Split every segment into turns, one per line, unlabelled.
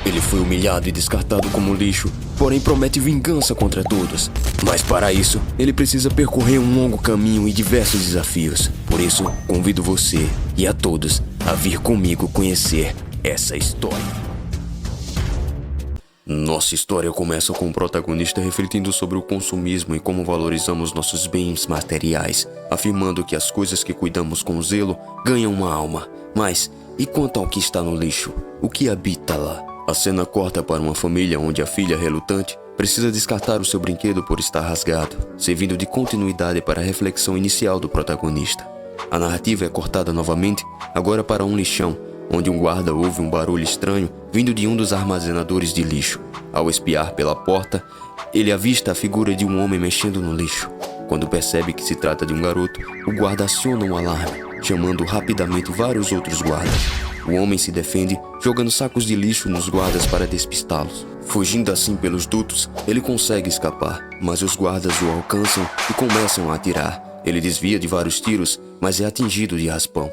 Ele foi humilhado e descartado como lixo, porém promete vingança contra todos. Mas para isso, ele precisa percorrer um longo caminho e diversos desafios. Por isso, convido você e a todos a vir comigo conhecer essa história. Nossa história começa com o protagonista refletindo sobre o consumismo e como valorizamos nossos bens materiais, afirmando que as coisas que cuidamos com zelo ganham uma alma. Mas, e quanto ao que está no lixo? O que habita lá? A cena corta para uma família onde a filha relutante precisa descartar o seu brinquedo por estar rasgado, servindo de continuidade para a reflexão inicial do protagonista. A narrativa é cortada novamente, agora para um lixão, onde um guarda ouve um barulho estranho vindo de um dos armazenadores de lixo. Ao espiar pela porta, ele avista a figura de um homem mexendo no lixo. Quando percebe que se trata de um garoto, o guarda aciona um alarme, chamando rapidamente vários outros guardas. O homem se defende, jogando sacos de lixo nos guardas para despistá-los. Fugindo assim pelos dutos, ele consegue escapar, mas os guardas o alcançam e começam a atirar. Ele desvia de vários tiros, mas é atingido de raspão.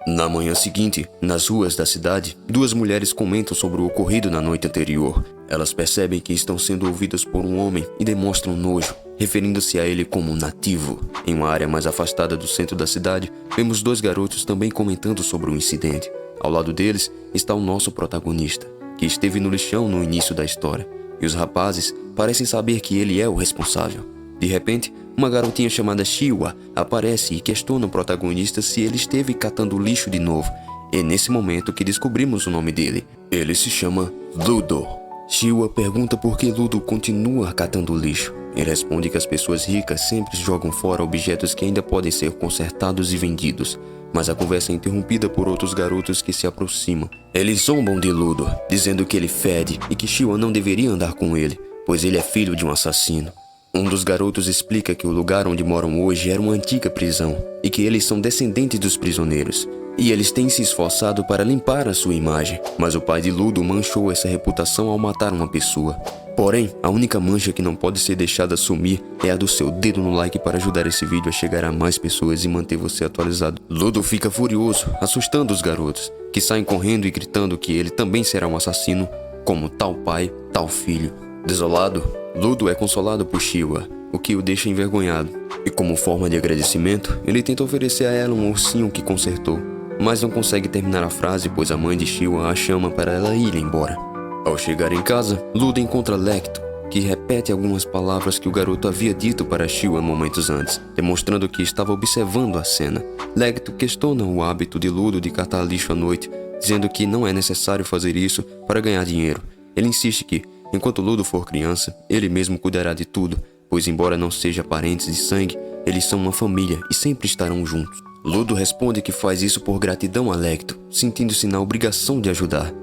Na manhã seguinte, nas ruas da cidade, duas mulheres comentam sobre o ocorrido na noite anterior. Elas percebem que estão sendo ouvidas por um homem e demonstram nojo, referindo-se a ele como nativo. Em uma área mais afastada do centro da cidade, vemos dois garotos também comentando sobre o incidente. Ao lado deles está o nosso protagonista, que esteve no lixão no início da história, e os rapazes parecem saber que ele é o responsável. De repente, uma garotinha chamada Shiwa aparece e questiona o protagonista se ele esteve catando lixo de novo. É nesse momento que descobrimos o nome dele. Ele se chama Ludo. Shiwa pergunta por que Ludo continua catando lixo. Ele responde que as pessoas ricas sempre jogam fora objetos que ainda podem ser consertados e vendidos. Mas a conversa é interrompida por outros garotos que se aproximam. Eles zombam de Ludo, dizendo que ele fede e que Shiwa não deveria andar com ele, pois ele é filho de um assassino. Um dos garotos explica que o lugar onde moram hoje era uma antiga prisão e que eles são descendentes dos prisioneiros. E eles têm se esforçado para limpar a sua imagem, mas o pai de Ludo manchou essa reputação ao matar uma pessoa. Porém, a única mancha que não pode ser deixada sumir é a do seu dedo no like para ajudar esse vídeo a chegar a mais pessoas e manter você atualizado. Ludo fica furioso, assustando os garotos, que saem correndo e gritando que ele também será um assassino, como tal pai, tal filho. Desolado, Ludo é consolado por Shiwa, o que o deixa envergonhado. E como forma de agradecimento, ele tenta oferecer a ela um ursinho que consertou, mas não consegue terminar a frase pois a mãe de Shiwa a chama para ela ir embora. Ao chegar em casa, Ludo encontra Lecto, que repete algumas palavras que o garoto havia dito para Shiwa momentos antes, demonstrando que estava observando a cena. Lecto questiona o hábito de Ludo de catar lixo à noite, dizendo que não é necessário fazer isso para ganhar dinheiro. Ele insiste que, enquanto Ludo for criança, ele mesmo cuidará de tudo, pois embora não sejam parentes de sangue, eles são uma família e sempre estarão juntos. Ludo responde que faz isso por gratidão a Lecto, sentindo-se na obrigação de ajudar.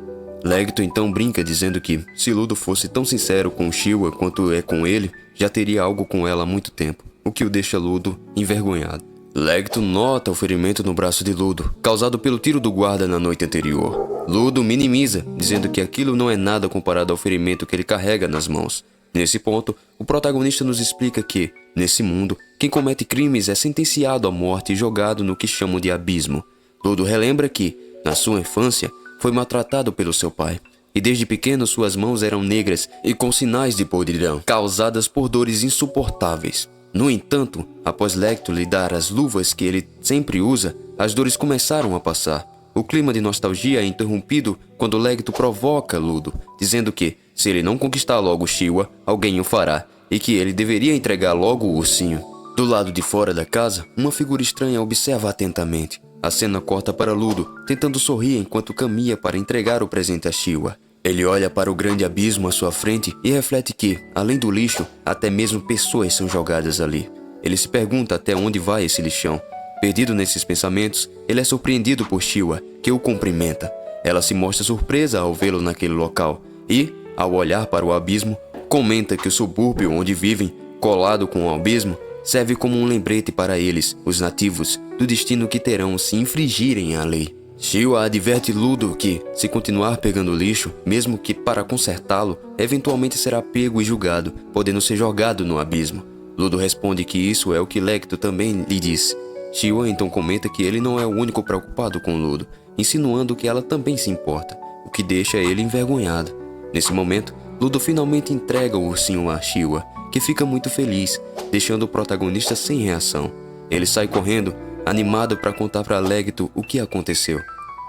Lecto então brinca dizendo que, se Ludo fosse tão sincero com Shiwa quanto é com ele, já teria algo com ela há muito tempo, o que o deixa Ludo envergonhado. Lecto nota o ferimento no braço de Ludo, causado pelo tiro do guarda na noite anterior. Ludo minimiza, dizendo que aquilo não é nada comparado ao ferimento que ele carrega nas mãos. Nesse ponto, o protagonista nos explica que, nesse mundo, quem comete crimes é sentenciado à morte e jogado no que chamam de abismo. Ludo relembra que, na sua infância, foi maltratado pelo seu pai, e desde pequeno suas mãos eram negras e com sinais de podridão, causadas por dores insuportáveis. No entanto, após Lecto lhe dar as luvas que ele sempre usa, as dores começaram a passar. O clima de nostalgia é interrompido quando Lecto provoca Ludo, dizendo que, se ele não conquistar logo Shiwa, alguém o fará, e que ele deveria entregar logo o ursinho. Do lado de fora da casa, uma figura estranha observa atentamente. A cena corta para Ludo, tentando sorrir enquanto caminha para entregar o presente a Shiwa. Ele olha para o grande abismo à sua frente e reflete que, além do lixo, até mesmo pessoas são jogadas ali. Ele se pergunta até onde vai esse lixão. Perdido nesses pensamentos, ele é surpreendido por Shiwa, que o cumprimenta. Ela se mostra surpresa ao vê-lo naquele local e, ao olhar para o abismo, comenta que o subúrbio onde vivem, colado com o abismo, serve como um lembrete para eles, os nativos, do destino que terão se infringirem a lei. Shiwa adverte Ludo que, se continuar pegando lixo, mesmo que para consertá-lo, eventualmente será pego e julgado, podendo ser jogado no abismo. Ludo responde que isso é o que Lecto também lhe disse. Shiwa então comenta que ele não é o único preocupado com Ludo, insinuando que ela também se importa, o que deixa ele envergonhado. Nesse momento, Ludo finalmente entrega o ursinho a Shiwa, que fica muito feliz, deixando o protagonista sem reação. Ele sai correndo, animado para contar para Leggito o que aconteceu.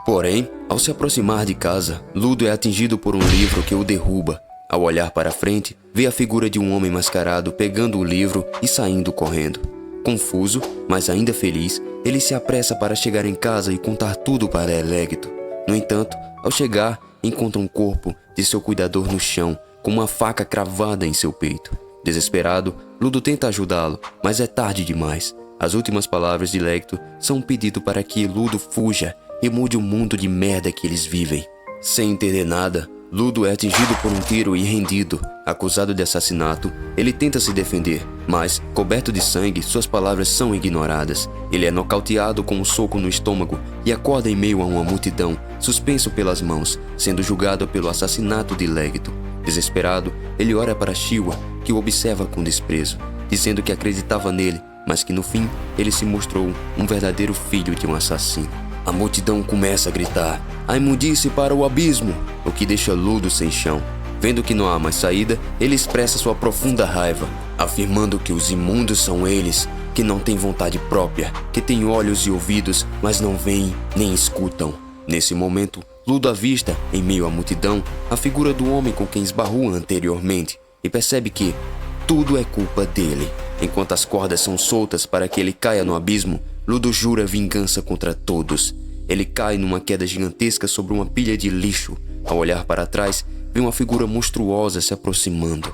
Porém, ao se aproximar de casa, Ludo é atingido por um livro que o derruba. Ao olhar para frente, vê a figura de um homem mascarado pegando o livro e saindo correndo. Confuso, mas ainda feliz, ele se apressa para chegar em casa e contar tudo para Leggito. No entanto, ao chegar, encontra um corpo de seu cuidador no chão, com uma faca cravada em seu peito. Desesperado, Ludo tenta ajudá-lo, mas é tarde demais. As últimas palavras de Leggito são um pedido para que Ludo fuja e mude o mundo de merda que eles vivem. Sem entender nada, Ludo é atingido por um tiro e rendido. Acusado de assassinato, ele tenta se defender, mas, coberto de sangue, suas palavras são ignoradas. Ele é nocauteado com um soco no estômago e acorda em meio a uma multidão, suspenso pelas mãos, sendo julgado pelo assassinato de Leggito. Desesperado, ele olha para Shiwa, que o observa com desprezo, dizendo que acreditava nele, mas que no fim, ele se mostrou um verdadeiro filho de um assassino. A multidão começa a gritar: "A imundice para o abismo!", o que deixa Ludo sem chão. Vendo que não há mais saída, ele expressa sua profunda raiva, afirmando que os imundos são eles, que não têm vontade própria, que têm olhos e ouvidos, mas não veem nem escutam. Nesse momento, Ludo avista, em meio à multidão, a figura do homem com quem esbarrou anteriormente, e percebe que tudo é culpa dele. Enquanto as cordas são soltas para que ele caia no abismo, Ludo jura vingança contra todos. Ele cai numa queda gigantesca sobre uma pilha de lixo. Ao olhar para trás, vê uma figura monstruosa se aproximando.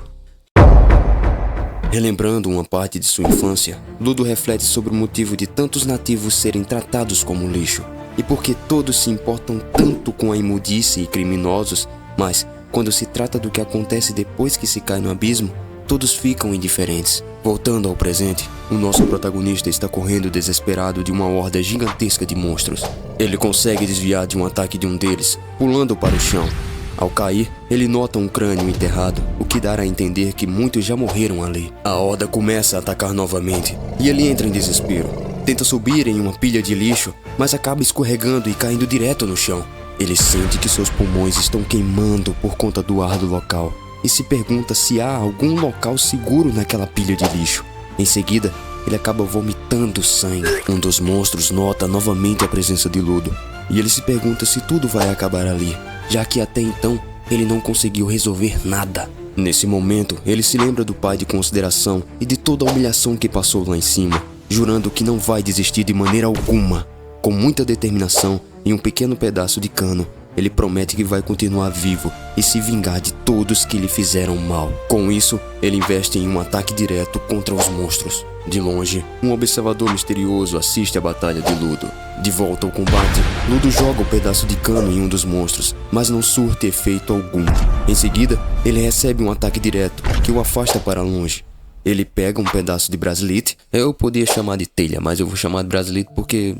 Relembrando uma parte de sua infância, Ludo reflete sobre o motivo de tantos nativos serem tratados como lixo, e por que todos se importam tanto com a imundície e criminosos, mas, quando se trata do que acontece depois que se cai no abismo, todos ficam indiferentes. Voltando ao presente, o nosso protagonista está correndo desesperado de uma horda gigantesca de monstros. Ele consegue desviar de um ataque de um deles, pulando para o chão. Ao cair, ele nota um crânio enterrado, o que dá a entender que muitos já morreram ali. A horda começa a atacar novamente, e ele entra em desespero. Tenta subir em uma pilha de lixo, mas acaba escorregando e caindo direto no chão. Ele sente que seus pulmões estão queimando por conta do ar do local, e se pergunta se há algum local seguro naquela pilha de lixo. Em seguida, ele acaba vomitando sangue. Um dos monstros nota novamente a presença de Ludo, e ele se pergunta se tudo vai acabar ali, já que até então ele não conseguiu resolver nada. Nesse momento, ele se lembra do pai de consideração e de toda a humilhação que passou lá em cima, jurando que não vai desistir de maneira alguma. Com muita determinação e um pequeno pedaço de cano, ele promete que vai continuar vivo e se vingar de todos que lhe fizeram mal. Com isso, ele investe em um ataque direto contra os monstros. De longe, um observador misterioso assiste a batalha de Ludo. De volta ao combate, Ludo joga o pedaço de cano em um dos monstros, mas não surte efeito algum. Em seguida, ele recebe um ataque direto que o afasta para longe. Ele pega um pedaço de brasilite, eu podia chamar de telha, mas eu vou chamar de brasilite porque...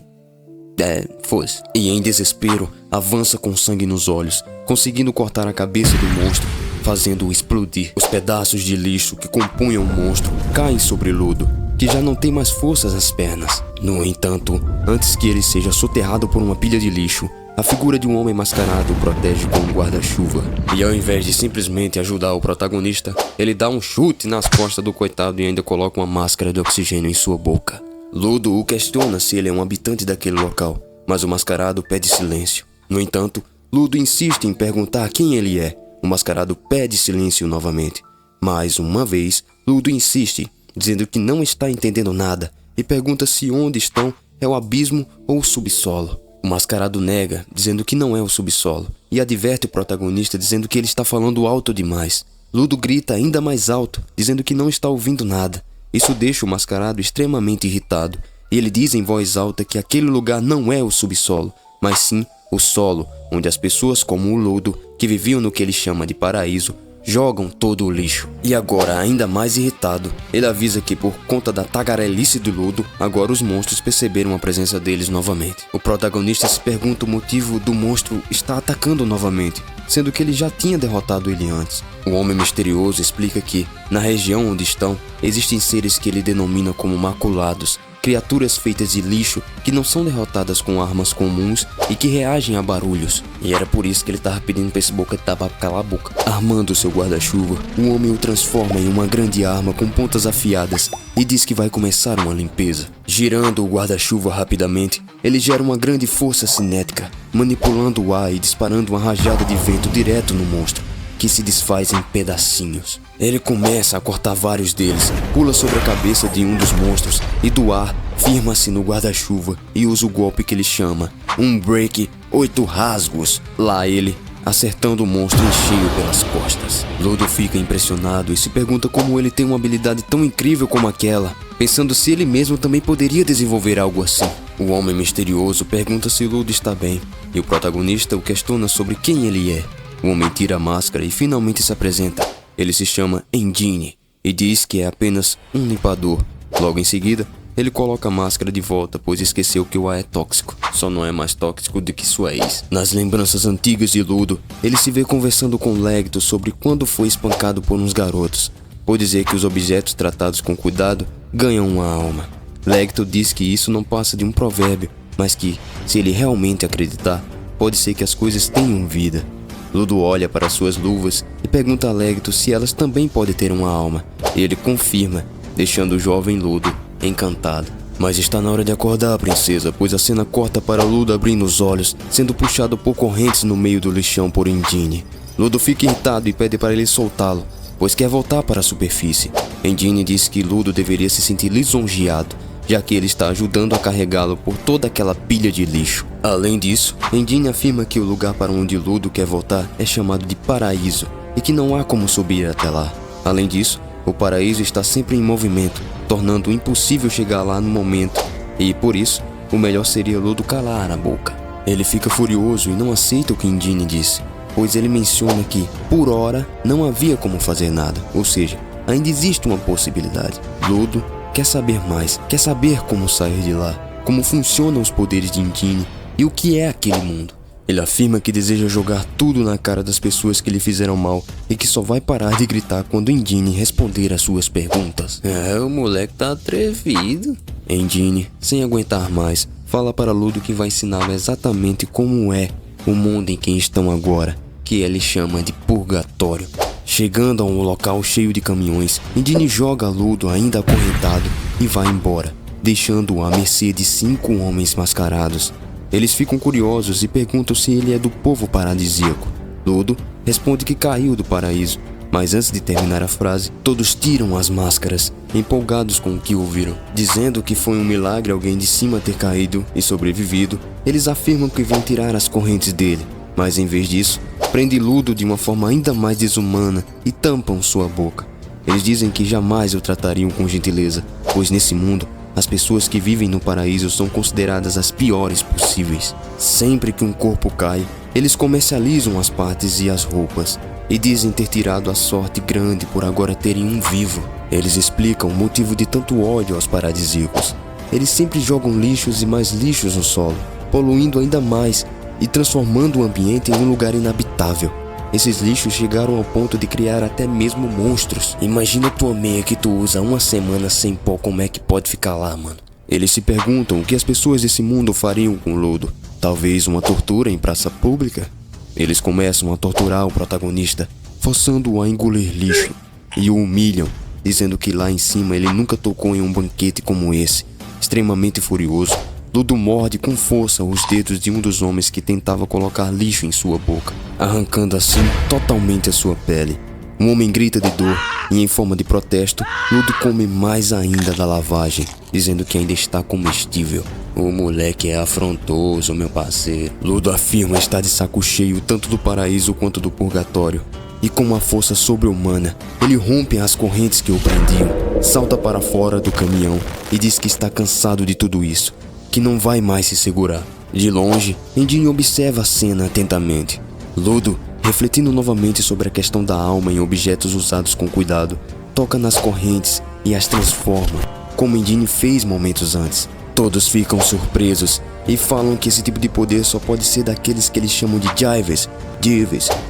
fosse. E em desespero, avança com sangue nos olhos, conseguindo cortar a cabeça do monstro, fazendo-o explodir. Os pedaços de lixo que compunham o monstro caem sobre Ludo, que já não tem mais forças nas pernas. No entanto, antes que ele seja soterrado por uma pilha de lixo, a figura de um homem mascarado o protege com um guarda-chuva. E ao invés de simplesmente ajudar o protagonista, ele dá um chute nas costas do coitado e ainda coloca uma máscara de oxigênio em sua boca. Ludo o questiona se ele é um habitante daquele local, mas o mascarado pede silêncio. No entanto, Ludo insiste em perguntar quem ele é. O mascarado pede silêncio novamente. Mais uma vez, Ludo insiste, dizendo que não está entendendo nada, e pergunta se onde estão é o abismo ou o subsolo. O mascarado nega, dizendo que não é o subsolo, e adverte o protagonista dizendo que ele está falando alto demais. Ludo grita ainda mais alto, dizendo que não está ouvindo nada. Isso deixa o mascarado extremamente irritado, e ele diz em voz alta que aquele lugar não é o subsolo, mas sim o solo, onde as pessoas como o Ludo, que viviam no que ele chama de paraíso, jogam todo o lixo. E agora, ainda mais irritado, ele avisa que por conta da tagarelice do Ludo, agora os monstros perceberam a presença deles novamente. O protagonista se pergunta o motivo do monstro estar atacando novamente, sendo que ele já tinha derrotado ele antes. O homem misterioso explica que, na região onde estão, existem seres que ele denomina como maculados, criaturas feitas de lixo que não são derrotadas com armas comuns e que reagem a barulhos. E era por isso que ele tava pedindo pra esse boca de tabaco calar a boca. Armando seu guarda-chuva, o homem o transforma em uma grande arma com pontas afiadas e diz que vai começar uma limpeza. Girando o guarda-chuva rapidamente, ele gera uma grande força cinética, manipulando o ar e disparando uma rajada de vento direto no monstro, que se desfaz em pedacinhos. Ele começa a cortar vários deles, pula sobre a cabeça de um dos monstros e do ar firma-se no guarda-chuva e usa o golpe que ele chama um break 8 rasgos. Lá ele, acertando o monstro em cheio pelas costas. Ludo fica impressionado e se pergunta como ele tem uma habilidade tão incrível como aquela, pensando se ele mesmo também poderia desenvolver algo assim. O homem misterioso pergunta se Ludo está bem e o protagonista o questiona sobre quem ele é. O homem tira a máscara e finalmente se apresenta. Ele se chama Engine e diz que é apenas um limpador. Logo em seguida, ele coloca a máscara de volta, pois esqueceu que o ar é tóxico. Só não é mais tóxico do que sua ex. Nas lembranças antigas de Ludo, ele se vê conversando com Lecto sobre quando foi espancado por uns garotos. Pode dizer que os objetos tratados com cuidado ganham uma alma. Lecto diz que isso não passa de um provérbio, mas que, se ele realmente acreditar, pode ser que as coisas tenham vida. Ludo olha para suas luvas e pergunta a Lecto se elas também podem ter uma alma. Ele confirma, deixando o jovem Ludo encantado. Mas está na hora de acordar, princesa, pois a cena corta para Ludo abrindo os olhos, sendo puxado por correntes no meio do lixão por Engine. Ludo fica irritado e pede para ele soltá-lo, pois quer voltar para a superfície. Engine diz que Ludo deveria se sentir lisonjeado, já que ele está ajudando a carregá-lo por toda aquela pilha de lixo. Além disso, Engine afirma que o lugar para onde Ludo quer voltar é chamado de Paraíso e que não há como subir até lá. Além disso, o paraíso está sempre em movimento, tornando impossível chegar lá no momento, e por isso, o melhor seria Ludo calar a boca. Ele fica furioso e não aceita o que Engine disse, pois ele menciona que, por hora, não havia como fazer nada, ou seja, ainda existe uma possibilidade. Ludo quer saber mais, quer saber como sair de lá, como funcionam os poderes de Engine e o que é aquele mundo. Ele afirma que deseja jogar tudo na cara das pessoas que lhe fizeram mal e que só vai parar de gritar quando Engine responder às suas perguntas. O moleque tá atrevido. Engine, sem aguentar mais, fala para Ludo que vai ensiná-lo exatamente como é o mundo em que estão agora, que ele chama de Purgatório. Chegando a um local cheio de caminhões, Engine joga Ludo ainda acorrentado e vai embora, deixando-o à mercê de 5 homens mascarados. Eles ficam curiosos e perguntam se ele é do povo paradisíaco. Ludo responde que caiu do paraíso, mas antes de terminar a frase, todos tiram as máscaras, empolgados com o que ouviram. Dizendo que foi um milagre alguém de cima ter caído e sobrevivido, eles afirmam que vão tirar as correntes dele, mas em vez disso, prendem Ludo de uma forma ainda mais desumana e tampam sua boca. Eles dizem que jamais o tratariam com gentileza, pois nesse mundo, as pessoas que vivem no paraíso são consideradas as piores possíveis. Sempre que um corpo cai, eles comercializam as partes e as roupas, e dizem ter tirado a sorte grande por agora terem um vivo. Eles explicam o motivo de tanto ódio aos paradisíacos. Eles sempre jogam lixos e mais lixos no solo, poluindo ainda mais e transformando o ambiente em um lugar inabitável. Esses lixos chegaram ao ponto de criar até mesmo monstros. Imagina tua meia que tu usa uma semana sem pó, como é que pode ficar lá, mano? Eles se perguntam o que as pessoas desse mundo fariam com Ludo. Talvez uma tortura em praça pública? Eles começam a torturar o protagonista, forçando-o a engolir lixo, e o humilham, dizendo que lá em cima ele nunca tocou em um banquete como esse. Extremamente furioso, Ludo morde com força os dedos de um dos homens que tentava colocar lixo em sua boca, arrancando assim totalmente a sua pele. Um homem grita de dor e, em forma de protesto, Ludo come mais ainda da lavagem, dizendo que ainda está comestível. O moleque é afrontoso, meu parceiro. Ludo afirma estar de saco cheio tanto do paraíso quanto do purgatório. E com uma força sobre-humana, ele rompe as correntes que o prendiam, salta para fora do caminhão e diz que está cansado de tudo isso, que não vai mais se segurar. De longe, Engine observa a cena atentamente. Ludo, refletindo novamente sobre a questão da alma em objetos usados com cuidado, toca nas correntes e as transforma, como Engine fez momentos antes. Todos ficam surpresos e falam que esse tipo de poder só pode ser daqueles que eles chamam de Jives,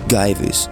Gaives.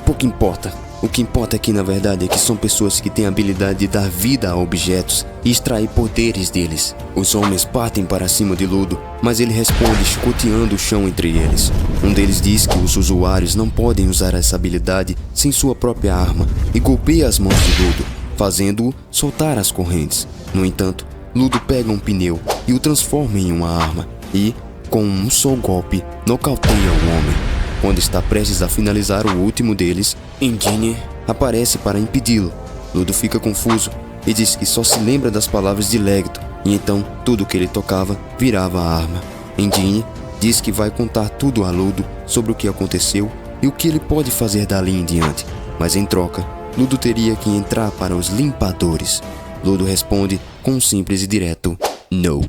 Pouco importa. O que importa aqui na verdade é que são pessoas que têm a habilidade de dar vida a objetos e extrair poderes deles. Os homens partem para cima de Ludo, mas ele responde chicoteando o chão entre eles. Um deles diz que os usuários não podem usar essa habilidade sem sua própria arma e golpeia as mãos de Ludo, fazendo-o soltar as correntes. No entanto, Ludo pega um pneu e o transforma em uma arma e, com um só golpe, nocauteia o homem. Quando está prestes a finalizar o último deles, Engine aparece para impedi-lo. Ludo fica confuso e diz que só se lembra das palavras de Legdo, e então tudo que ele tocava virava a arma. Engine diz que vai contar tudo a Ludo sobre o que aconteceu e o que ele pode fazer dali em diante, mas em troca, Ludo teria que entrar para os limpadores. Ludo responde com um simples e direto "não".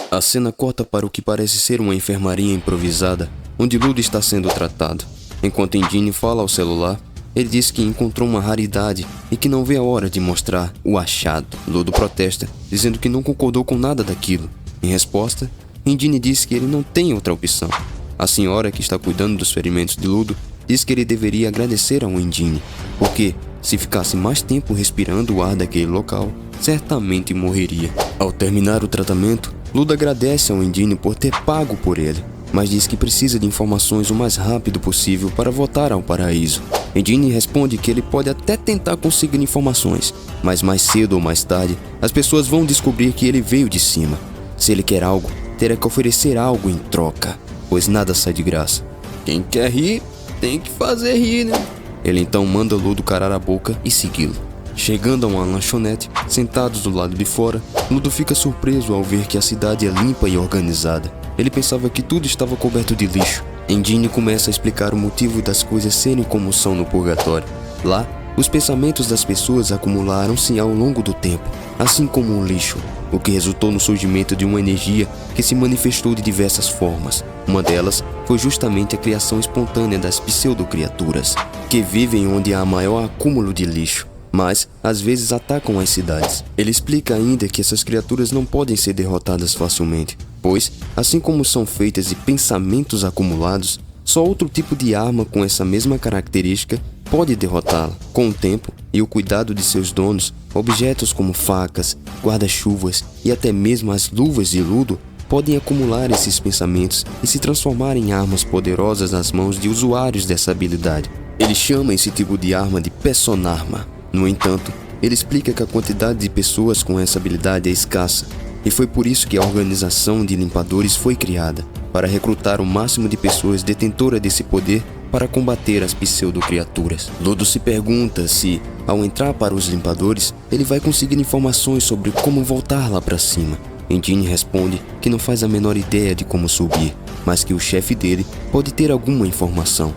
A cena corta para o que parece ser uma enfermaria improvisada, onde Ludo está sendo tratado. Enquanto Engine fala ao celular, ele diz que encontrou uma raridade e que não vê a hora de mostrar o achado. Ludo protesta, dizendo que não concordou com nada daquilo. Em resposta, Engine diz que ele não tem outra opção. A senhora que está cuidando dos ferimentos de Ludo diz que ele deveria agradecer ao Engine, porque, se ficasse mais tempo respirando o ar daquele local, certamente morreria. Ao terminar o tratamento, Ludo agradece ao Engine por ter pago por ele, mas diz que precisa de informações o mais rápido possível para voltar ao paraíso. Engine responde que ele pode até tentar conseguir informações, mas mais cedo ou mais tarde, as pessoas vão descobrir que ele veio de cima. Se ele quer algo, terá que oferecer algo em troca, pois nada sai de graça. Quem quer rir, tem que fazer rir, né? Ele então manda Ludo calar a boca e segui-lo. Chegando a uma lanchonete, sentados do lado de fora, Ludo fica surpreso ao ver que a cidade é limpa e organizada. Ele pensava que tudo estava coberto de lixo. Engine começa a explicar o motivo das coisas serem como são no purgatório. Lá, os pensamentos das pessoas acumularam-se ao longo do tempo, assim como um lixo, o que resultou no surgimento de uma energia que se manifestou de diversas formas. Uma delas foi justamente a criação espontânea das pseudo-criaturas, que vivem onde há maior acúmulo de lixo, mas às vezes atacam as cidades. Ele explica ainda que essas criaturas não podem ser derrotadas facilmente, pois, assim como são feitas de pensamentos acumulados, só outro tipo de arma com essa mesma característica pode derrotá-la. Com o tempo e o cuidado de seus donos, objetos como facas, guarda-chuvas e até mesmo as luvas de Ludo podem acumular esses pensamentos e se transformar em armas poderosas nas mãos de usuários dessa habilidade. Ele chama esse tipo de arma de Personarma. No entanto, ele explica que a quantidade de pessoas com essa habilidade é escassa, e foi por isso que a organização de limpadores foi criada, para recrutar o máximo de pessoas detentoras desse poder para combater as pseudo-criaturas. Ludo se pergunta se, ao entrar para os limpadores, ele vai conseguir informações sobre como voltar lá para cima. Engine responde que não faz a menor ideia de como subir, mas que o chefe dele pode ter alguma informação.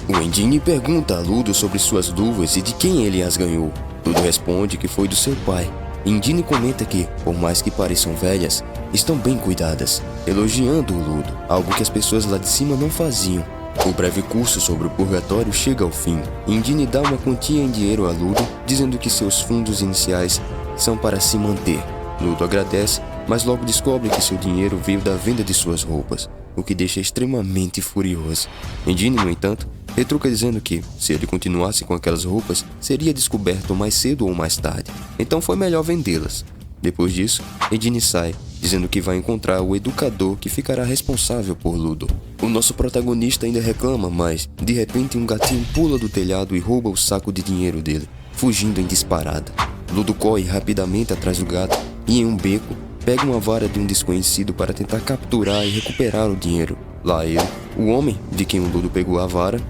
O Engine pergunta a Ludo sobre suas luvas e de quem ele as ganhou. Ludo responde que foi do seu pai. Engine comenta que, por mais que pareçam velhas, estão bem cuidadas, elogiando o Ludo, algo que as pessoas lá de cima não faziam. O breve curso sobre o purgatório chega ao fim. Engine dá uma quantia em dinheiro a Ludo, dizendo que seus fundos iniciais são para se manter. Ludo agradece, mas logo descobre que seu dinheiro veio da venda de suas roupas, o que deixa extremamente furioso. Engine, no entanto, retruca dizendo que, se ele continuasse com aquelas roupas, seria descoberto mais cedo ou mais tarde, então foi melhor vendê-las. Depois disso, Engine sai, dizendo que vai encontrar o educador que ficará responsável por Ludo. O nosso protagonista ainda reclama, mas, de repente, um gatinho pula do telhado e rouba o saco de dinheiro dele, fugindo em disparada. Ludo corre rapidamente atrás do gato e, em um beco, pega uma vara de um desconhecido para tentar capturar e recuperar o dinheiro. Lá ele, o homem de quem o Ludo pegou a vara,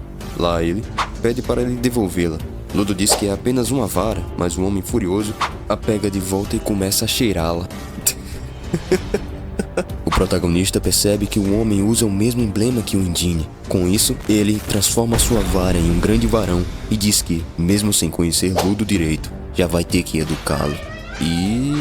pede para ele devolvê-la. Ludo diz que é apenas uma vara, mas o homem furioso a pega de volta e começa a cheirá-la. O protagonista percebe que o homem usa o mesmo emblema que o Engine. Com isso, ele transforma sua vara em um grande varão e diz que, mesmo sem conhecer Ludo direito, já vai ter que educá-lo. E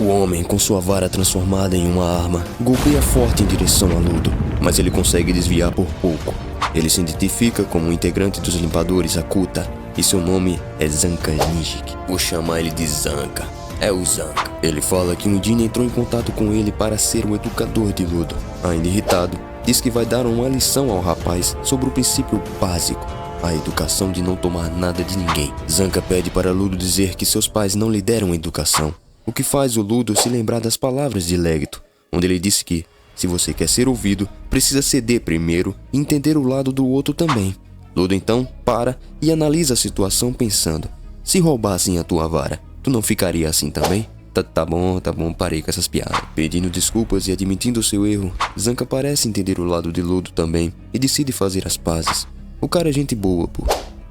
o homem, com sua vara transformada em uma arma, golpeia forte em direção a Ludo, mas ele consegue desviar por pouco. Ele se identifica como um integrante dos limpadores Akuta e seu nome é Zanka Nijik. Vou chamar ele de Zanka. É o Zanka. Ele fala que um Engine entrou em contato com ele para ser o educador de Ludo. Ainda irritado, diz que vai dar uma lição ao rapaz sobre o princípio básico. a educação de não tomar nada de ninguém. Zanca pede para Ludo dizer que seus pais não lhe deram educação, o que faz o Ludo se lembrar das palavras de Legto, onde ele disse que, se você quer ser ouvido, precisa ceder primeiro e entender o lado do outro também. Ludo então para e analisa a situação pensando, se roubassem a tua vara, tu não ficaria assim também? Tá bom, parei com essas piadas. Pedindo desculpas e admitindo seu erro, Zanca parece entender o lado de Ludo também e decide fazer as pazes. O cara é gente boa, pô.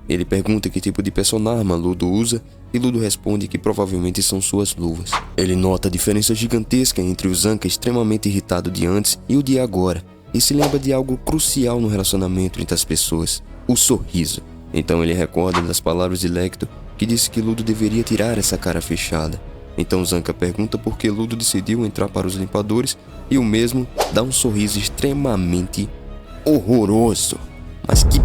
Ele pergunta que tipo de personarma Ludo usa e Ludo responde que provavelmente são suas luvas. Ele nota a diferença gigantesca entre o Zanca extremamente irritado de antes e o de agora e se lembra de algo crucial no relacionamento entre as pessoas, o sorriso. Então ele recorda das palavras de Legto que disse que Ludo deveria tirar essa cara fechada. Então Zanca pergunta por que Ludo decidiu entrar para os limpadores e o mesmo dá um sorriso extremamente horroroso. Mas que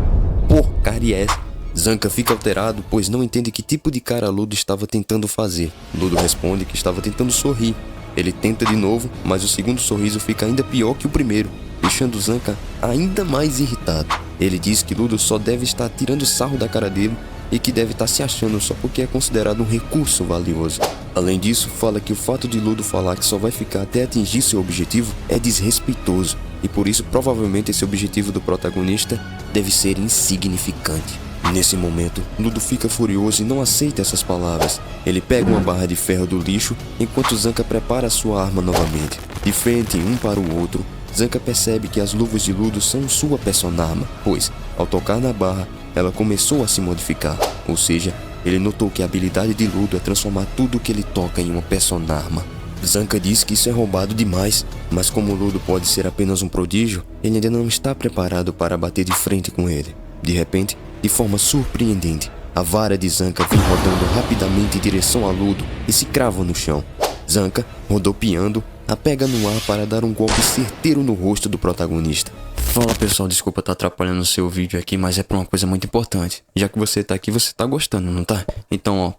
porcaria é essa? Zanca fica alterado, pois não entende que tipo de cara Ludo estava tentando fazer. Ludo responde que estava tentando sorrir. Ele tenta de novo, mas o segundo sorriso fica ainda pior que o primeiro, deixando Zanca ainda mais irritado. Ele diz que Ludo só deve estar tirando sarro da cara dele e que deve estar se achando só porque é considerado um recurso valioso. Além disso, fala que o fato de Ludo falar que só vai ficar até atingir seu objetivo é desrespeitoso e por isso provavelmente esse objetivo do protagonista deve ser insignificante. Nesse momento, Ludo fica furioso e não aceita essas palavras. Ele pega uma barra de ferro do lixo enquanto Zanca prepara sua arma novamente. De frente um para o outro, Zanca percebe que as luvas de Ludo são sua personarma, pois, ao tocar na barra, ela começou a se modificar, ou seja, ele notou que a habilidade de Ludo é transformar tudo que ele toca em uma personarma. Zanca diz que isso é roubado demais, mas como Ludo pode ser apenas um prodígio, ele ainda não está preparado para bater de frente com ele. De repente, de forma surpreendente, a vara de Zanca vem rodando rapidamente em direção a Ludo e se crava no chão. Zanca, rodopiando, a pega no ar para dar um golpe certeiro no rosto do protagonista. Fala pessoal, desculpa estar atrapalhando o seu vídeo aqui, mas é pra uma coisa muito importante. Já que você tá aqui, você tá gostando, não tá? Então, ó,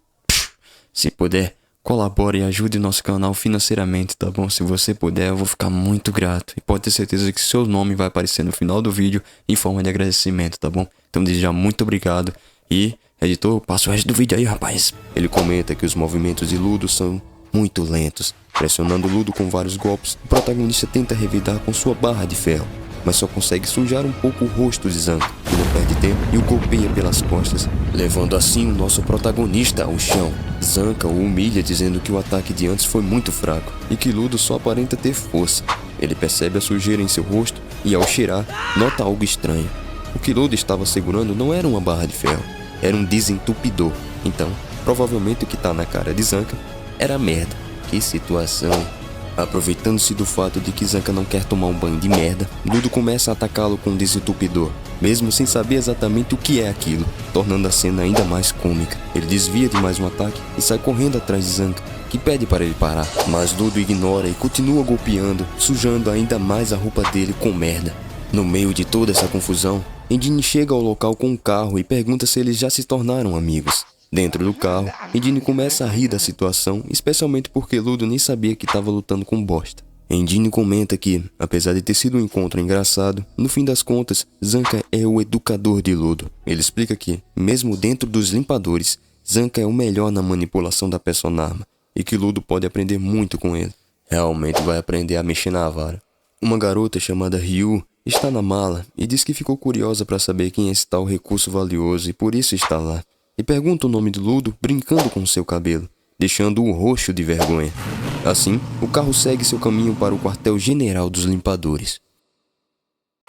se puder, colabore e ajude nosso canal financeiramente, tá bom? Se você puder, eu vou ficar muito grato. E pode ter certeza que seu nome vai aparecer no final do vídeo em forma de agradecimento, tá bom? Então, desde já, muito obrigado. E, editor, passa o resto do vídeo aí, rapaz. Ele comenta que os movimentos de Ludo são muito lentos. Pressionando Ludo com vários golpes, o protagonista tenta revidar com sua barra de ferro, mas só consegue sujar um pouco o rosto de Zanca, que não perde tempo e o golpeia pelas costas, levando assim o nosso protagonista ao chão. Zanca o humilha dizendo que o ataque de antes foi muito fraco e que Ludo só aparenta ter força. Ele percebe a sujeira em seu rosto e ao cheirar, nota algo estranho. O que Ludo estava segurando não era uma barra de ferro, era um desentupidor. Então, provavelmente o que tá na cara de Zanca era merda. Que situação. Aproveitando-se do fato de que Zanca não quer tomar um banho de merda, Ludo começa a atacá-lo com um desentupidor, mesmo sem saber exatamente o que é aquilo, tornando a cena ainda mais cômica. Ele desvia de mais um ataque e sai correndo atrás de Zanca, que pede para ele parar, mas Ludo ignora e continua golpeando, sujando ainda mais a roupa dele com merda. No meio de toda essa confusão, Endine chega ao local com um carro e pergunta se eles já se tornaram amigos. Dentro do carro, Endine começa a rir da situação, especialmente porque Ludo nem sabia que estava lutando com bosta. Endine comenta que, apesar de ter sido um encontro engraçado, no fim das contas, Zanca é o educador de Ludo. Ele explica que, mesmo dentro dos limpadores, Zanca é o melhor na manipulação da personarma e que Ludo pode aprender muito com ele. Realmente vai aprender a mexer na vara. Uma garota chamada Ryu está na mala e diz que ficou curiosa para saber quem é esse tal recurso valioso e por isso está lá. E pergunta o nome de Ludo brincando com seu cabelo, deixando-o roxo de vergonha. Assim, o carro segue seu caminho para o quartel-general dos limpadores.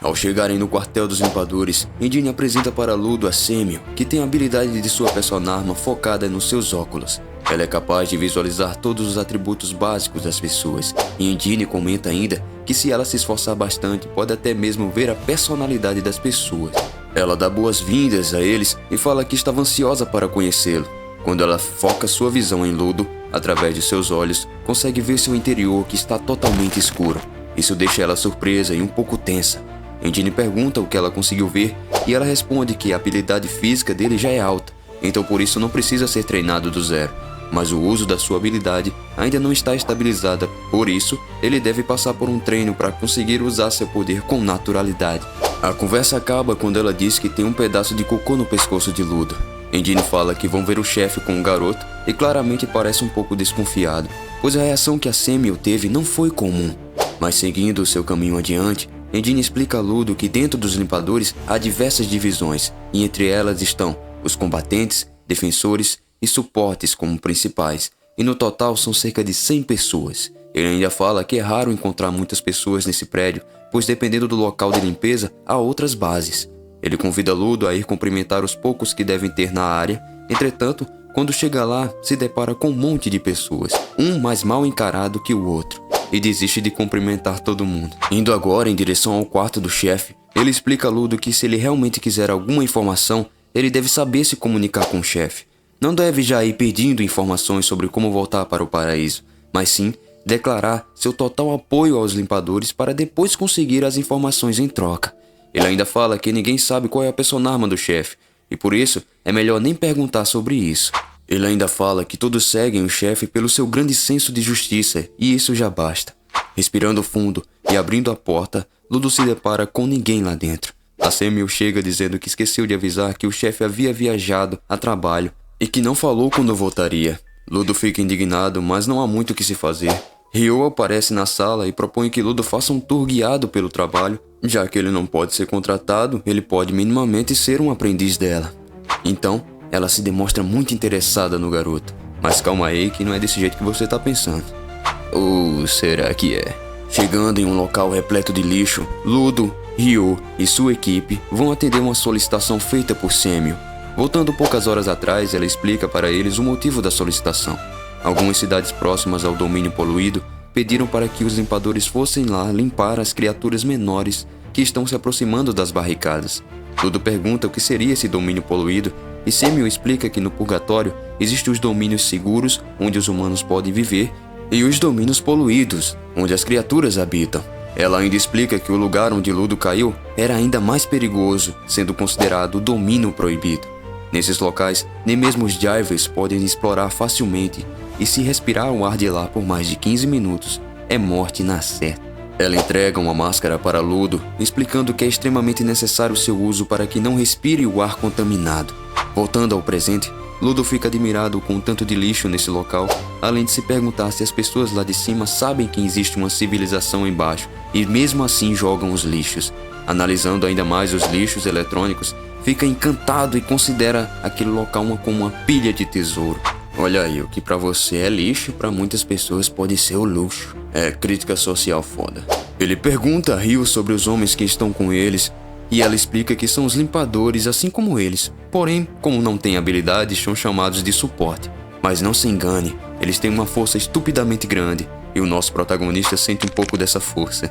Ao chegarem no quartel dos limpadores, Endine apresenta para Ludo a Sêmio, que tem a habilidade de sua personarma focada nos seus óculos. Ela é capaz de visualizar todos os atributos básicos das pessoas, e Endine comenta ainda que se ela se esforçar bastante, pode até mesmo ver a personalidade das pessoas. Ela dá boas-vindas a eles e fala que estava ansiosa para conhecê-lo. Quando ela foca sua visão em Ludo, através de seus olhos, consegue ver seu interior que está totalmente escuro. Isso deixa ela surpresa e um pouco tensa. Endine pergunta o que ela conseguiu ver e ela responde que a habilidade física dele já é alta, então por isso não precisa ser treinado do zero. Mas o uso da sua habilidade ainda não está estabilizada, por isso ele deve passar por um treino para conseguir usar seu poder com naturalidade. A conversa acaba quando ela diz que tem um pedaço de cocô no pescoço de Ludo. Engine fala que vão ver o chefe com o garoto e claramente parece um pouco desconfiado, pois a reação que a Samuel teve não foi comum. Mas seguindo o seu caminho adiante, Engine explica a Ludo que dentro dos limpadores há diversas divisões, e entre elas estão os combatentes, defensores e suportes como principais, e no total são cerca de 100 pessoas. Ele ainda fala que é raro encontrar muitas pessoas nesse prédio, pois dependendo do local de limpeza, há outras bases. Ele convida Ludo a ir cumprimentar os poucos que devem ter na área. Entretanto, quando chega lá, se depara com um monte de pessoas, um mais mal encarado que o outro, e desiste de cumprimentar todo mundo. Indo agora em direção ao quarto do chefe, ele explica a Ludo que se ele realmente quiser alguma informação, ele deve saber se comunicar com o chefe. Não deve já ir pedindo informações sobre como voltar para o paraíso, mas sim declarar seu total apoio aos limpadores para depois conseguir as informações em troca. Ele ainda fala que ninguém sabe qual é a personarma do chefe, e por isso é melhor nem perguntar sobre isso. Ele ainda fala que todos seguem o chefe pelo seu grande senso de justiça, e isso já basta. Respirando fundo e abrindo a porta, Ludo se depara com ninguém lá dentro. A Samuel chega dizendo que esqueceu de avisar que o chefe havia viajado a trabalho e que não falou quando voltaria. Ludo fica indignado, mas não há muito o que se fazer. Ryo aparece na sala e propõe que Ludo faça um tour guiado pelo trabalho. Já que ele não pode ser contratado, ele pode minimamente ser um aprendiz dela. Então, ela se demonstra muito interessada no garoto. Mas calma aí que não é desse jeito que você tá pensando. Ou será que é? Chegando em um local repleto de lixo, Ludo, Ryo e sua equipe vão atender uma solicitação feita por Samuel. Voltando poucas horas atrás, ela explica para eles o motivo da solicitação. Algumas cidades próximas ao domínio poluído pediram para que os limpadores fossem lá limpar as criaturas menores que estão se aproximando das barricadas. Ludo pergunta o que seria esse domínio poluído e Samuel explica que no purgatório existem os domínios seguros, onde os humanos podem viver, e os domínios poluídos, onde as criaturas habitam. Ela ainda explica que o lugar onde Ludo caiu era ainda mais perigoso, sendo considerado o domínio proibido. Nesses locais, nem mesmo os Divers podem explorar facilmente, e se respirar o ar de lá por mais de 15 minutos, é morte na certa. Ela entrega uma máscara para Ludo, explicando que é extremamente necessário seu uso para que não respire o ar contaminado. Voltando ao presente, Ludo fica admirado com o tanto de lixo nesse local, além de se perguntar se as pessoas lá de cima sabem que existe uma civilização embaixo e mesmo assim jogam os lixos. Analisando ainda mais os lixos eletrônicos, fica encantado e considera aquele local como uma pilha de tesouro. Olha aí, o que pra você é lixo, pra muitas pessoas pode ser o luxo. É crítica social foda. Ele pergunta a Ryo sobre os homens que estão com eles, e ela explica que são os limpadores assim como eles. Porém, como não têm habilidades, são chamados de suporte. Mas não se engane, eles têm uma força estupidamente grande, e o nosso protagonista sente um pouco dessa força.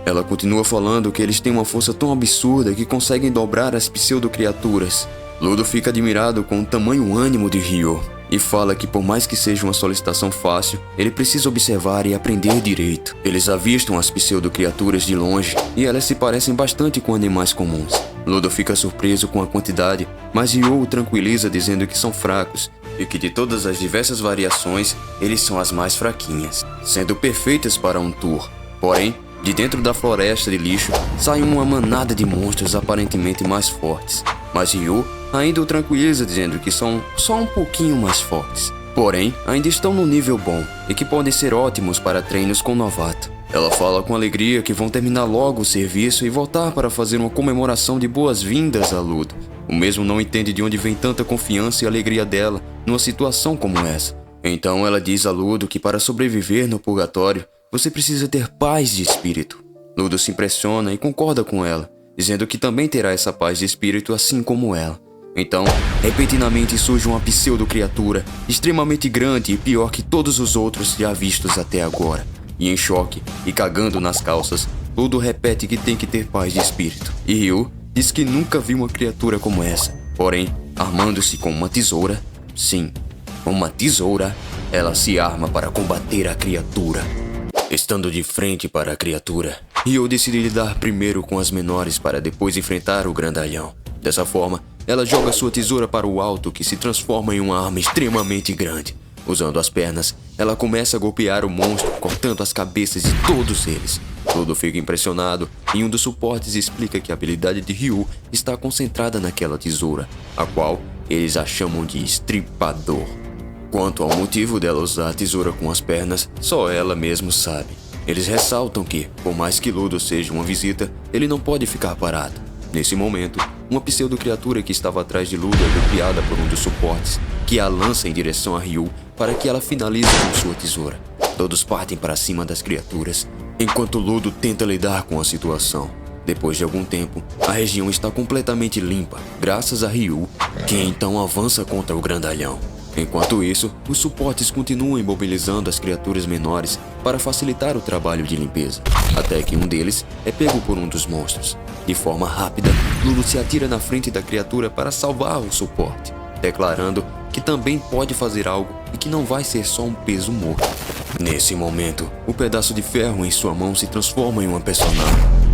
Ela continua falando que eles têm uma força tão absurda que conseguem dobrar as pseudo-criaturas. Ludo fica admirado com o tamanho ânimo de Ryo e fala que por mais que seja uma solicitação fácil, ele precisa observar e aprender direito. Eles avistam as pseudo-criaturas de longe e elas se parecem bastante com animais comuns. Ludo fica surpreso com a quantidade, mas Ryo o tranquiliza dizendo que são fracos e que de todas as diversas variações, eles são as mais fraquinhas, sendo perfeitas para um tour. Porém, de dentro da floresta de lixo, sai uma manada de monstros aparentemente mais fortes. Mas Ryo ainda o tranquiliza dizendo que são só um pouquinho mais fortes. Porém, ainda estão no nível bom e que podem ser ótimos para treinos com novato. Ela fala com alegria que vão terminar logo o serviço e voltar para fazer uma comemoração de boas-vindas a Ludo. O mesmo não entende de onde vem tanta confiança e alegria dela numa situação como essa. Então ela diz a Ludo que para sobreviver no purgatório, você precisa ter paz de espírito. Ludo se impressiona e concorda com ela, dizendo que também terá essa paz de espírito assim como ela. Então, repentinamente surge uma pseudo-criatura extremamente grande e pior que todos os outros já vistos até agora. E em choque e cagando nas calças, Ludo repete que tem que ter paz de espírito. E Ryo diz que nunca viu uma criatura como essa. Porém, armando-se com uma tesoura, sim, uma tesoura, ela se arma para combater a criatura. Estando de frente para a criatura, Ryo decide lidar primeiro com as menores para depois enfrentar o grandalhão. Dessa forma, ela joga sua tesoura para o alto, que se transforma em uma arma extremamente grande. Usando as pernas, ela começa a golpear o monstro, cortando as cabeças de todos eles. Ludo fica impressionado e um dos suportes explica que a habilidade de Ryu está concentrada naquela tesoura, a qual eles a chamam de estripador. Quanto ao motivo dela usar a tesoura com as pernas, só ela mesma sabe. Eles ressaltam que, por mais que Ludo seja uma visita, ele não pode ficar parado. Nesse momento, uma pseudo-criatura que estava atrás de Ludo é golpeada por um dos suportes, que a lança em direção a Ryu para que ela finalize com sua tesoura. Todos partem para cima das criaturas, enquanto Ludo tenta lidar com a situação. Depois de algum tempo, a região está completamente limpa, graças a Ryu, que então avança contra o grandalhão. Enquanto isso, os suportes continuam imobilizando as criaturas menores para facilitar o trabalho de limpeza, até que um deles é pego por um dos monstros. De forma rápida, Ludo se atira na frente da criatura para salvar o suporte, declarando que também pode fazer algo e que não vai ser só um peso morto. Nesse momento, o pedaço de ferro em sua mão se transforma em uma personagem,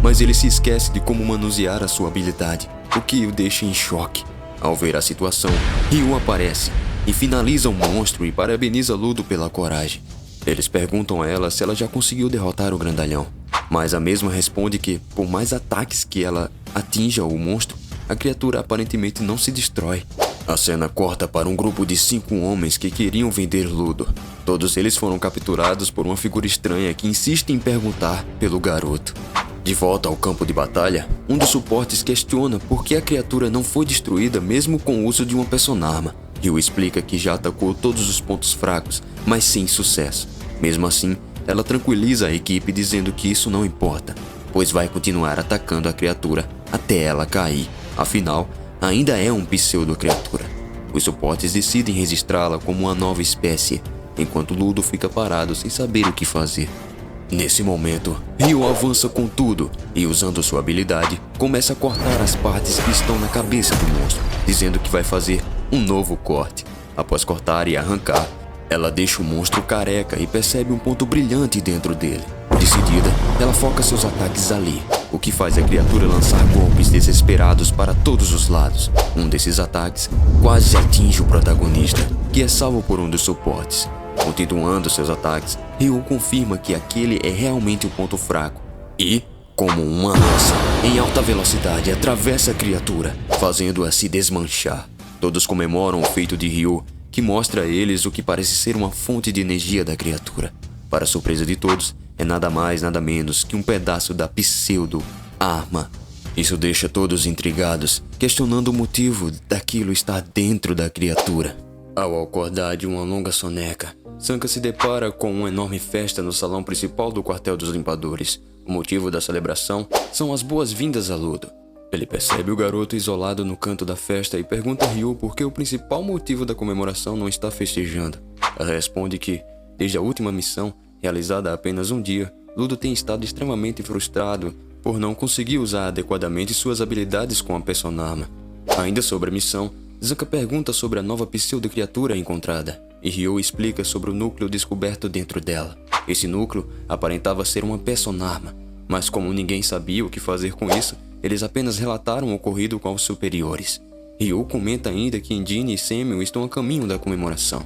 mas ele se esquece de como manusear a sua habilidade, o que o deixa em choque. Ao ver a situação, Ryu aparece e finaliza o monstro e parabeniza Ludo pela coragem. Eles perguntam a ela se ela já conseguiu derrotar o grandalhão, mas a mesma responde que, por mais ataques que ela atinja o monstro, a criatura aparentemente não se destrói. A cena corta para um grupo de 5 homens que queriam vender Ludo. Todos eles foram capturados por uma figura estranha que insiste em perguntar pelo garoto. De volta ao campo de batalha, um dos suportes questiona por que a criatura não foi destruída mesmo com o uso de uma personarma. Ryu explica que já atacou todos os pontos fracos, mas sem sucesso. Mesmo assim, ela tranquiliza a equipe dizendo que isso não importa, pois vai continuar atacando a criatura até ela cair. Afinal, ainda é um pseudo-criatura. Os suportes decidem registrá-la como uma nova espécie, enquanto Ludo fica parado sem saber o que fazer. Nesse momento, Ryu avança com tudo e, usando sua habilidade, começa a cortar as partes que estão na cabeça do monstro, dizendo que vai fazer um novo corte. Após cortar e arrancar, ela deixa o monstro careca e percebe um ponto brilhante dentro dele. Decidida, ela foca seus ataques ali, o que faz a criatura lançar golpes desesperados para todos os lados. Um desses ataques quase atinge o protagonista, que é salvo por um dos suportes. Continuando seus ataques, Ryu confirma que aquele é realmente o ponto fraco e, como uma lança, em alta velocidade atravessa a criatura, fazendo-a se desmanchar. Todos comemoram o feito de Ryu, que mostra a eles o que parece ser uma fonte de energia da criatura. Para surpresa de todos, é nada mais nada menos que um pedaço da pseudo-arma. Isso deixa todos intrigados, questionando o motivo daquilo estar dentro da criatura. Ao acordar de uma longa soneca, Sanka se depara com uma enorme festa no salão principal do quartel dos limpadores. O motivo da celebração são as boas-vindas a Ludo. Ele percebe o garoto isolado no canto da festa e pergunta a Ryu por que o principal motivo da comemoração não está festejando. Ela responde que, desde a última missão, realizada há apenas um dia, Ludo tem estado extremamente frustrado por não conseguir usar adequadamente suas habilidades com a personarma. Ainda sobre a missão, Sanka pergunta sobre a nova pseudo-criatura encontrada, e Ryu explica sobre o núcleo descoberto dentro dela. Esse núcleo aparentava ser uma personarma, mas como ninguém sabia o que fazer com isso, eles apenas relataram o ocorrido com os superiores. Ryu comenta ainda que Indine e Samuel estão a caminho da comemoração.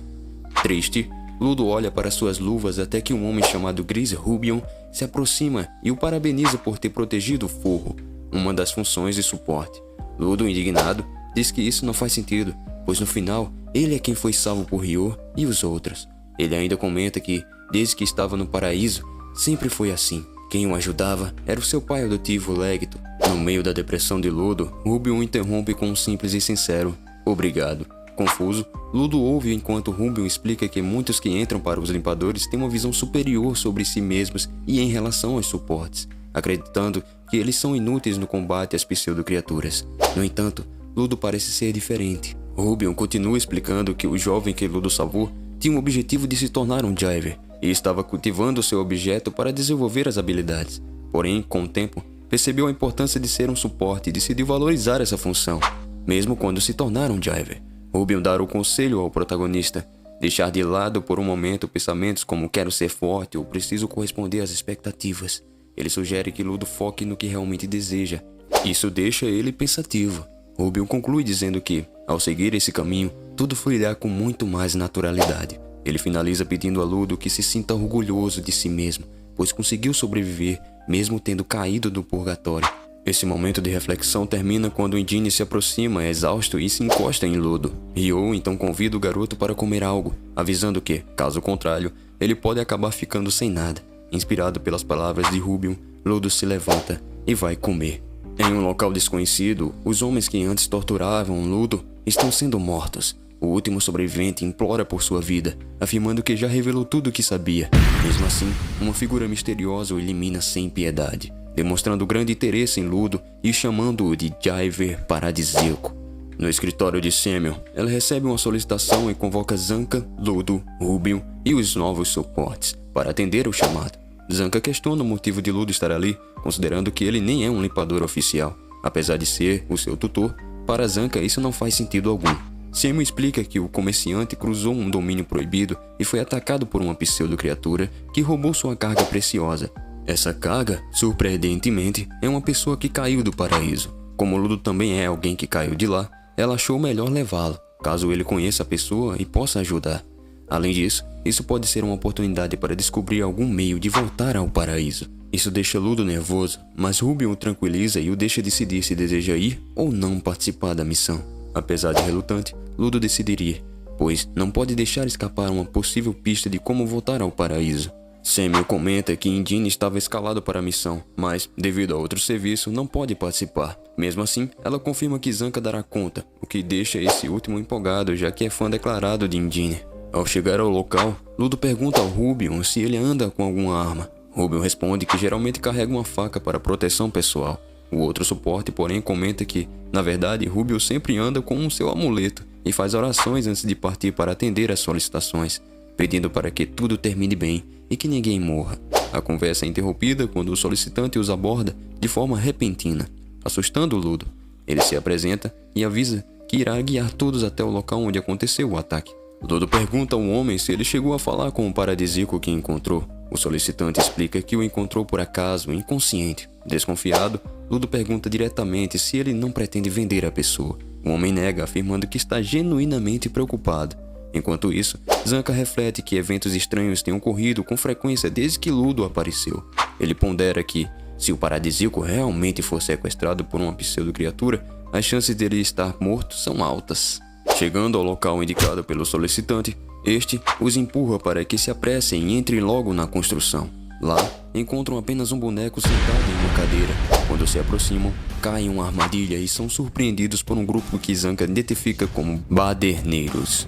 Triste, Ludo olha para suas luvas até que um homem chamado Gris Rubion se aproxima e o parabeniza por ter protegido o forro, uma das funções de suporte. Ludo, indignado, diz que isso não faz sentido, pois no final, ele é quem foi salvo por Ryu e os outros. Ele ainda comenta que, desde que estava no paraíso, sempre foi assim. Quem o ajudava era o seu pai adotivo, Legito. No meio da depressão de Ludo, Rubion interrompe com um simples e sincero "obrigado". Confuso, Ludo ouve enquanto Rubion explica que muitos que entram para os limpadores têm uma visão superior sobre si mesmos e em relação aos suportes, acreditando que eles são inúteis no combate às pseudo-criaturas. No entanto, Ludo parece ser diferente. Rubion continua explicando que o jovem que Ludo salvou tinha o objetivo de se tornar um Jiver e estava cultivando seu objeto para desenvolver as habilidades. Porém, com o tempo, percebeu a importância de ser um suporte e decidiu valorizar essa função, mesmo quando se tornar um Jiver. Rubion dá o conselho ao protagonista, deixar de lado por um momento pensamentos como quero ser forte ou preciso corresponder às expectativas. Ele sugere que Ludo foque no que realmente deseja. Isso deixa ele pensativo. Rubion conclui dizendo que, ao seguir esse caminho, tudo fluirá com muito mais naturalidade. Ele finaliza pedindo a Ludo que se sinta orgulhoso de si mesmo, pois conseguiu sobreviver mesmo tendo caído do purgatório. Esse momento de reflexão termina quando Indine se aproxima, exausto, e se encosta em Ludo. Ryo então convida o garoto para comer algo, avisando que, caso contrário, ele pode acabar ficando sem nada. Inspirado pelas palavras de Rubium, Ludo se levanta e vai comer. Em um local desconhecido, os homens que antes torturavam Ludo estão sendo mortos. O último sobrevivente implora por sua vida, afirmando que já revelou tudo o que sabia. Mesmo assim, uma figura misteriosa o elimina sem piedade, demonstrando grande interesse em Ludo e chamando-o de Jaiver Paradisíaco. No escritório de Samuel, ela recebe uma solicitação e convoca Zanka, Ludo, Rubium e os novos suportes para atender o chamado. Zanka questiona o motivo de Ludo estar ali, considerando que ele nem é um limpador oficial. Apesar de ser o seu tutor, para Zanka isso não faz sentido algum. Samuel explica que o comerciante cruzou um domínio proibido e foi atacado por uma pseudo-criatura que roubou sua carga preciosa. Essa carga, surpreendentemente, é uma pessoa que caiu do paraíso. Como Ludo também é alguém que caiu de lá, ela achou melhor levá-lo, caso ele conheça a pessoa e possa ajudar. Além disso, isso pode ser uma oportunidade para descobrir algum meio de voltar ao paraíso. Isso deixa Ludo nervoso, mas Rubium o tranquiliza e o deixa decidir se deseja ir ou não participar da missão. Apesar de relutante, Ludo decide ir, pois não pode deixar escapar uma possível pista de como voltar ao paraíso. Samuel comenta que Indine estava escalado para a missão, mas, devido a outro serviço, não pode participar. Mesmo assim, ela confirma que Zanka dará conta, o que deixa esse último empolgado, já que é fã declarado de Indine. Ao chegar ao local, Ludo pergunta ao Rubium se ele anda com alguma arma. Rubium responde que geralmente carrega uma faca para proteção pessoal. O outro suporte, porém, comenta que, na verdade, Rubium sempre anda com um seu amuleto e faz orações antes de partir para atender às solicitações, pedindo para que tudo termine bem e que ninguém morra. A conversa é interrompida quando o solicitante os aborda de forma repentina, assustando Ludo. Ele se apresenta e avisa que irá guiar todos até o local onde aconteceu o ataque. Ludo pergunta ao homem se ele chegou a falar com o paradisíaco que encontrou. O solicitante explica que o encontrou por acaso, inconsciente. Desconfiado, Ludo pergunta diretamente se ele não pretende vender a pessoa. O homem nega, afirmando que está genuinamente preocupado. Enquanto isso, Zanka reflete que eventos estranhos têm ocorrido com frequência desde que Ludo apareceu. Ele pondera que, se o paradisíaco realmente for sequestrado por uma pseudo-criatura, as chances dele estar morto são altas. Chegando ao local indicado pelo solicitante, este os empurra para que se apressem e entrem logo na construção. Lá, encontram apenas um boneco sentado em uma cadeira. Quando se aproximam, caem em uma armadilha e são surpreendidos por um grupo que Zanka identifica como baderneiros.